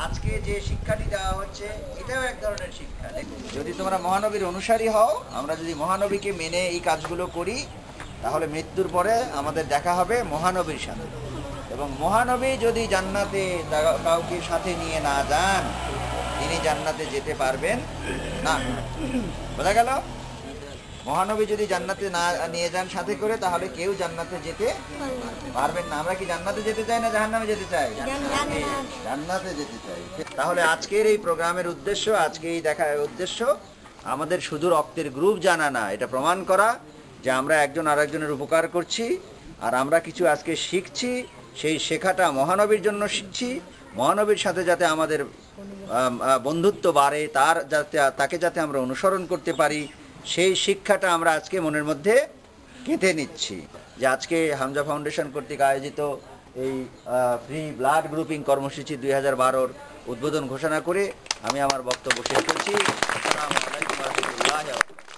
আজকে যে শিক্ষাটি দেওয়া হচ্ছে এটাও এক ধরনের শিক্ষা। যদি তোমরা মহানবীর অনুসারী হও, আমরা যদি মহানবীকে মেনে এই কাজগুলো করি, তাহলে মৃত্যুর পরে আমাদের দেখা হবে মহানবীর সাথে। এবং মহানবী যদি জান্নাতে কাউকে সাথে নিয়ে না যান, তিনি জান্নাতে যেতে পারবেন না। বোঝা গেল? মহানবী যদি জান্নাতে না নিয়ে যান সাথে করে, তাহলে কেউ জান্নাতে যেতে পারবেন না। আমরা কি জান্নাতে যেতে চাই না জাহান্নামে যেতে চাই? জান্নাতে যেতে চাই। তাহলে আজকের এই প্রোগ্রামের উদ্দেশ্য, আজকে এই দেখার উদ্দেশ্য আমাদের শুধু রক্তের গ্রুপ জানা না, এটা প্রমাণ করা যে আমরা একজন আরেকজনের উপকার করছি, আর আমরা কিছু আজকে শিখছি। সেই শেখাটা মহানবীর জন্য শিখছি, মহানবীর সাথে যাতে আমাদের বন্ধুত্ব বাড়ে, তাকে যাতে আমরা অনুসরণ করতে পারি, সেই শিক্ষাটা আমরা আজকে মনের মধ্যে গেঁথে নিচ্ছি। যে আজকে হামজা ফাউন্ডেশন কর্তৃক আয়োজিত এই ফ্রি ব্লাড গ্রুপিং কর্মসূচি 2012-র উদ্বোধন ঘোষণা করে আমি আমার বক্তব্য শেষ করছি। আসসালামু আলাইকুম ওয়া রাহমাতুল্লাহি ওয়া বারাকাতুহু।